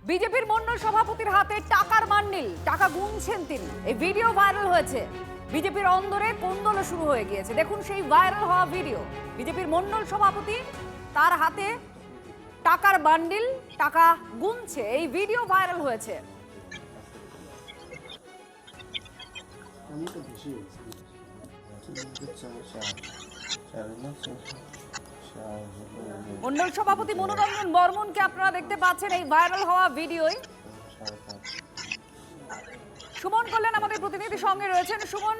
বিজেপির মণ্ডল সভাপতির হাতে টাকার বান্ডিল, টাকা গুনছেন তিনি। এই ভিডিও ভাইরাল হয়েছে। বিজেপির অন্দরে কোন্দল শুরু হয়ে গিয়েছে। দেখুন সেই ভাইরাল হওয়া ভিডিও। বিজেপির মণ্ডল সভাপতি তার হাতে টাকার বান্ডিল, টাকা গুনছে। এই ভিডিও ভাইরাল হয়েছে। মণ্ডল সভাপতি মনোরঞ্জন বর্মনকে আপনারা দেখতে পাচ্ছেন এই ভাইরাল হওয়া ভিডিওয়। সুমন কল্যাণ আমাদের প্রতিনিধি সঙ্গে রয়েছেন। সুমন,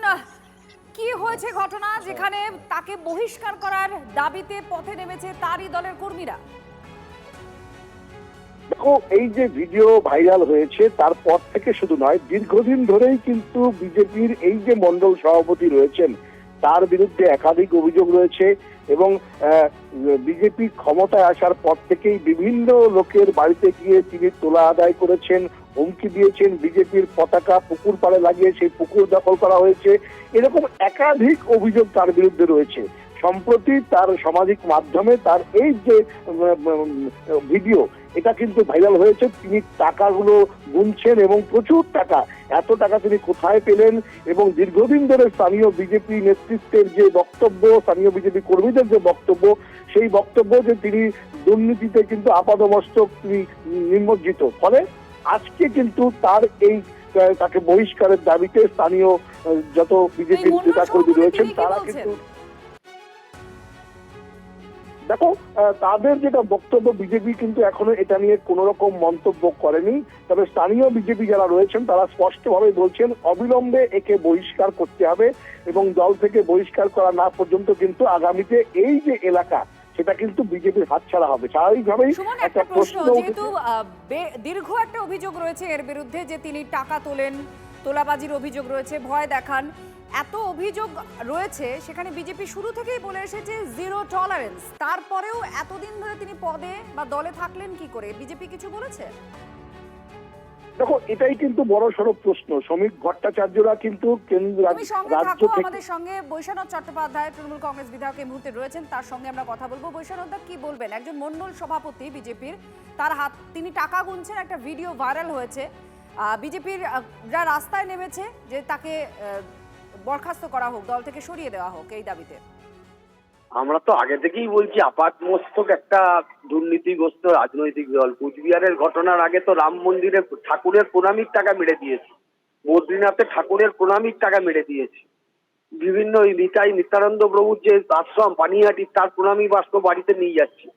কি হয়েছে ঘটনা যেখানে তাকে বহিষ্কার করার দাবিতে পথে নেমেছে তারই দলের কর্মীরা? দেখো, এই যে ভিডিও ভাইরাল হয়েছে তারপর থেকে শুধু নয়, দীর্ঘদিন ধরেই কিন্তু বিজেপির এই যে মণ্ডল সভাপতি রয়েছেন তার বিরুদ্ধে একাধিক অভিযোগ রয়েছে এবং বিজেপি ক্ষমতায় আসার পর থেকেই বিভিন্ন লোকের বাড়িতে গিয়ে তিনি তোলা আদায় করেছেন, হুমকি দিয়েছেন, বিজেপির পতাকা পুকুর পাড়ে লাগিয়ে সেই পুকুর দখল করা হয়েছে। এরকম একাধিক অভিযোগ তার বিরুদ্ধে রয়েছে। সম্প্রতি তার সামাজিক মাধ্যমে তার এই যে ভিডিও, এটা কিন্তু ভাইরাল হয়েছে। তিনি টাকাগুলো গুনছেন এবং প্রচুর টাকা, এত টাকা তিনি কোথায় পেলেন এবং দীর্ঘদিন ধরে স্থানীয় বিজেপি নেতৃত্বের যে বক্তব্য, স্থানীয় বিজেপি কর্মীদের যে বক্তব্য, সেই বক্তব্য যে তিনি দুর্নীতিতে কিন্তু আপাদমস্তক তিনি নিমজ্জিত। ফলে আজকে কিন্তু তার এই তাকে বহিষ্কারের দাবিতে স্থানীয় যত বিজেপি নেতা কর্মী রয়েছেন তারা কিন্তু, দেখো, তাদের যেটা বক্তব্য, বিজেপি কিন্তু এখনো এটা নিয়ে কোন রকম মন্তব্য করেনি। তবে স্থানীয় বিজেপি যারা রয়েছেন তারা স্পষ্টভাবে বলছেন অবিলম্বে একে বহিষ্কার করতে হবে এবং দল থেকে বহিষ্কার করা না পর্যন্ত কিন্তু আগামীতে এই যে এলাকা সেটা কিন্তু বিজেপির হাতছাড়া হবে। স্বাভাবিকভাবেই একটা প্রশ্ন, যেহেতু দীর্ঘ একটা অভিযোগ রয়েছে এর বিরুদ্ধে যে তিনি টাকা তোলেন, তোলাবাজির অভিযোগ রয়েছে, ভয় দেখান, এত অভিযোগ রয়েছে, সেখানে বিজেপি শুরু থেকেই বলে এসেছে জিরো টলারেন্স। তারপরেও এতদিন ধরে তিনি পদে বা দলে থাকলেন কি করে? বিজেপি কিছু বলেছে? দেখো, এটাই কিন্তু বড় সড় প্রশ্ন। শ্রমিক ভট্টাচার্যরা কিন্তু রাজ্য থেকে, আমাদের সঙ্গে বৈশানদ চট্টোপাধ্যায় তৃণমূল কংগ্রেস বিধায়ক এই মুহূর্তে রয়েছেন, তার সঙ্গে আমরা কথা বলবো। বৈশানদ দা, কি বলবেন? একজন মণ্ডল সভাপতি বিজেপির, তার হাত, তিনি টাকা গুনছেন, একটা ভিডিও ভাইরাল হয়েছে। বিজেপির যা রাস্তায় নেমেছে যে তাকে বরখাস্ত করা হোক, দল থেকে সরিয়ে দেওয়া হোক, এই দাবিতে। আমরা তো আগে থেকেই বলছি আপাতমস্তক একটা দুর্নীতিগ্রস্ত রাজনৈতিক দল। কুচবিহারের ঘটনার আগে তো রাম মন্দিরে ঠাকুরের প্রণামীর টাকা মেরে দিয়েছে, বদ্রীনাথে ঠাকুরের প্রণামীর টাকা মেরে দিয়েছে, বিভিন্ন ওই নিত্যানন্দ প্রভুর যে আশ্রম পানিহাটি তার প্রণামী বাস্ক বাড়িতে নিয়ে যাচ্ছে।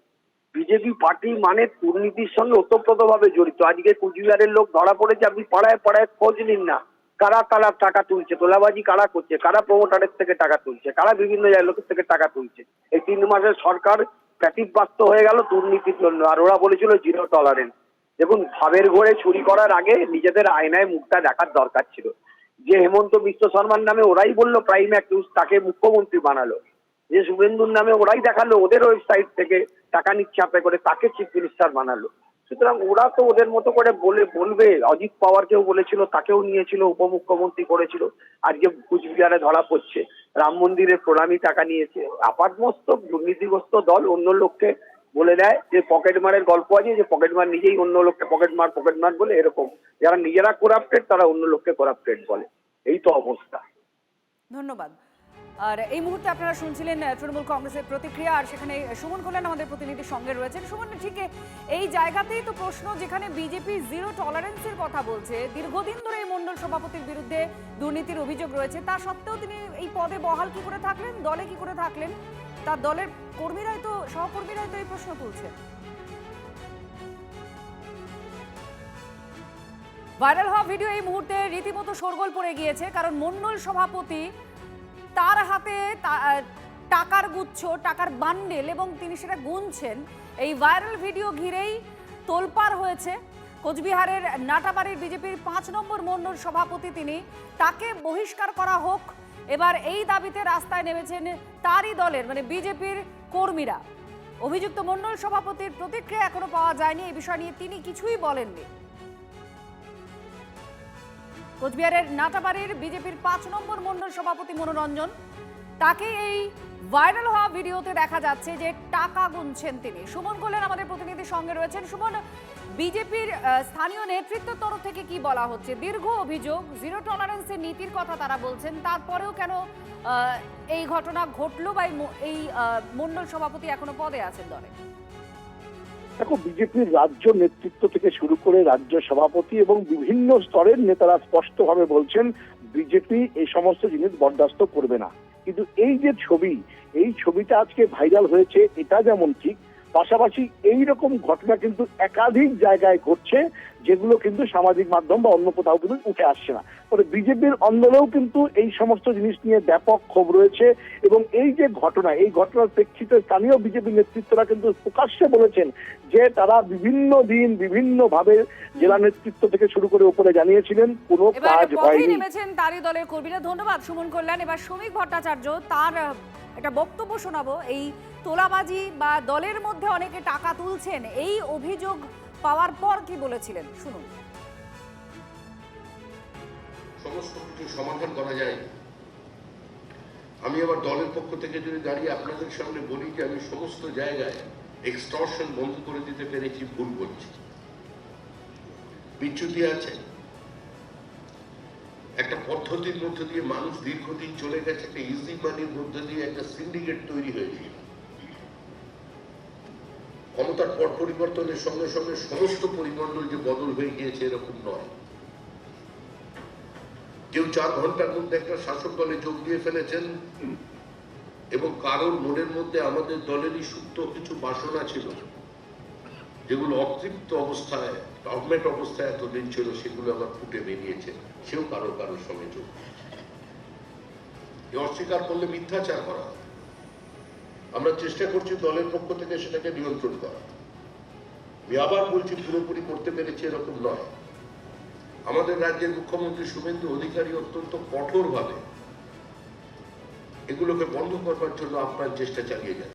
বিজেপি পার্টি মানে দুর্নীতির সঙ্গে ওতপ্রোতভাবে জড়িত। আজকে কুচবিহারের লোক ধরা পড়েছে, আপনি পাড়ায় পাড়ায় খোঁজ নিন না, কারা কারা টাকা তুলছে, তোলাবাজি কারা করছে, কারা প্রমোটারের থেকে টাকা তুলছে, কারা বিভিন্ন জায়গায় লোকের থেকে টাকা তুলছে। এই 3 মাসের সরকার ব্যতিব্যস্ত হয়ে গেল দুর্নীতির জন্য, আর ওরা বলেছিল জিরো টলারেন্স। দেখুন, ভাবের ঘরে চুরি করার আগে নিজেদের আয়নায় মুখটা দেখার দরকার ছিল। যে হেমন্ত বিশ্ব শর্মার নামে ওরাই বললো প্রাইম অ্যাকিউজ, তাকে মুখ্যমন্ত্রী বানালো। যে শুভেন্দুর নামে ওরাই দেখালো ওদের ওয়েবসাইট থেকে টাকা নিচ্ছে আপে করে, তাকে চিফ মিনিস্টার বানালো। সুতরাং ওরা তো ওদের মতো করে বলবে। অজিত পাওয়ারকেও বলেছিল, তাকেও নিয়েছিল, উপমুখ্যমন্ত্রী করেছিল। আজকে কুচবিহারে ধরা পড়ছে, রাম মন্দিরের প্রণামী টাকা নিয়েছে। আপাতমস্তক দুর্নীতিগ্রস্ত দল অন্য লোককে বলে দেয় যে পকেট মারের গল্প আছে, যে পকেট মার নিজেই অন্য লোককে পকেট মার বলে, এরকম যারা নিজেরা করাপ্টেড তারা অন্য লোককে করাপ্টেড বলে। এই তো অবস্থা। ধন্যবাদ। আর এই মুহূর্তে আপনারা শুনছিলেন তৃণমূল কংগ্রেসের প্রতিক্রিয়া, আর সেখানে সুমন কল্যাণ আমাদের প্রতিনিধির সঙ্গে রয়েছেন। সুমন, ঠিক এই জায়গাতেই তো প্রশ্ন, যেখানে বিজেপি জিরো টলারেন্সের কথা বলছে, দীর্ঘদিন ধরে এই মণ্ডল সভাপতির বিরুদ্ধে দুর্নীতির অভিযোগ রয়েছে, তা সত্ত্বেও তিনি এই পদে বহাল কি করে থাকলেন, দলে কি করে থাকলেন? তার দলের কর্মীরাই তো, সহকর্মীরাই তো এই প্রশ্ন তুলছে। ভাইরাল হওয়া ভিডিও এই মুহূর্তে রীতিমতো শোরগোল পড়ে গিয়েছে, কারণ মণ্ডল সভাপতি তার হাতে টাকার গুচ্ছ, টাকার বান্ডেল, এবং তিনি সেটা গুনছেন। এই ভাইরাল ভিডিও ঘিরেই তোলপাড় হয়েছে। কোচবিহারের নাটাবাড়ির বিজেপির 5 নম্বর মণ্ডল সভাপতি তিনি, তাকে বহিষ্কার করা হোক, এবার এই দাবিতে রাস্তায় নেমেছেন তারই দলের, মানে বিজেপির কর্মীরা। অভিযুক্ত মণ্ডল সভাপতির প্রতিক্রিয়া এখনো পাওয়া যায়নি। এই বিষয় নিয়ে তিনি কিছুই বলেননি। কোচবিহারের নাটাবাড়ির বিজেপির 5 নম্বর মণ্ডল সভাপতি মনোরঞ্জন, তাকে এই ভাইরাল হওয়া ভিডিওতে দেখা যাচ্ছে যে টাকা গুনছেন তিনি। সুমন কল্যাণ আমাদের প্রতিনিধির সঙ্গে রয়েছেন। সুমন, বিজেপির স্থানীয় নেতৃত্বের তরফ থেকে কি বলা হচ্ছে? দীর্ঘ অভিযোগ, জিরো টলারেন্সের নীতির কথা তারা বলছেন, তারপরেও কেন এই ঘটনা ঘটলো বা এই মণ্ডল সভাপতি এখনো পদে আছেন দলে? দেখো, বিজেপির রাজ্য নেতৃত্ব থেকে শুরু করে রাজ্য সভাপতি এবং বিভিন্ন স্তরের নেতারা স্পষ্টভাবে বলছেন বিজেপি এই সমস্ত জিনিস বরদাস্ত করবে না। কিন্তু এই যে ছবি, এই ছবিটা আজকে ভাইরাল হয়েছে, এটা যেমন ঠিক, পাশাপাশি এই রকম ঘটনা কিন্তু একাধিক জায়গায় ঘটছে, যেগুলো কিন্তু সামাজিক মাধ্যম বা অন্য কোথাও কিন্তু উঠে আসছে না। ফলে বিজেপির অন্দরেও কিন্তু এই সমস্ত জিনিস নিয়ে ব্যাপক ক্ষোভ রয়েছে এবং এই যে ঘটনা, এই ঘটনার প্রেক্ষিতে স্থানীয় বিজেপি নেতৃত্বরা কিন্তু প্রকাশ্যে বলেছেন যে তারা বিভিন্ন দিন বিভিন্ন ভাবে জেলা নেতৃত্ব থেকে শুরু করে উপরে জানিয়েছিলেন, কোনো কাজ হয়নি। নেমেছেন তারই দলের কর্মীরা। ধন্যবাদ সুমন কল্যাণ। এবার শ্রমিক ভট্টাচার্য, তার একটা বক্তব্য শোনাবো। এই তোলাবাজি বা দলের মধ্যে অনেকে টাকা তুলছেন, এই অভিযোগ পাওয়ার পর কি বলেছিলেন শুনুন। সমস্ত কিছু সমাধান করা যায়। আমি আবার দলের পক্ষ থেকে যদি দাঁড়িয়ে আপনাদের সামনে বলি যে আমি সমস্ত জায়গায় এক্সটর্শন বন্ধ করে দিতে পেরেছি, ভুল বলছি। বিচ্যুতি আছে, একটা পদ্ধতির মধ্যে দিয়ে মানুষ দীর্ঘদিন চলে গেছে, একটা ইজি মানির মধ্যে দিয়ে একটা সিন্ডিকেট তৈরি হয়েছিল। ক্ষমতার পট পরিবর্তনের সঙ্গে সঙ্গে সমস্ত পরিমণ্ডল যে বদল হয়ে গিয়েছে এরকম নয়। কেউ 4 ঘন্টার মধ্যে একটা শাসক দলে যোগ দিয়ে ফেলেছেন এবং কারোর মনের মধ্যে আমাদের দলেরই সুপ্ত কিছু বাসনা ছিল, যেগুলো অতৃপ্ত অবস্থায়, ডগমেট অবস্থায় এতদিন ছিল, সেগুলো আবার ফুটে বেরিয়েছে। সেও কারোর সঙ্গে যোগ। অস্বীকার করলে মিথ্যাচার করা। আমরা চেষ্টা করছি দলের পক্ষ থেকে সেটাকে নিয়ন্ত্রণ করা। আমি আবার বলছি, পুরোপুরি করতে পেরেছি এরকম নয়। আমাদের রাজ্যের মুখ্যমন্ত্রী শুভেন্দু অধিকারী অত্যন্ত কঠোরভাবে এগুলোকে বন্ধ করবার জন্য আপ্রাণ চেষ্টা চালিয়ে যান।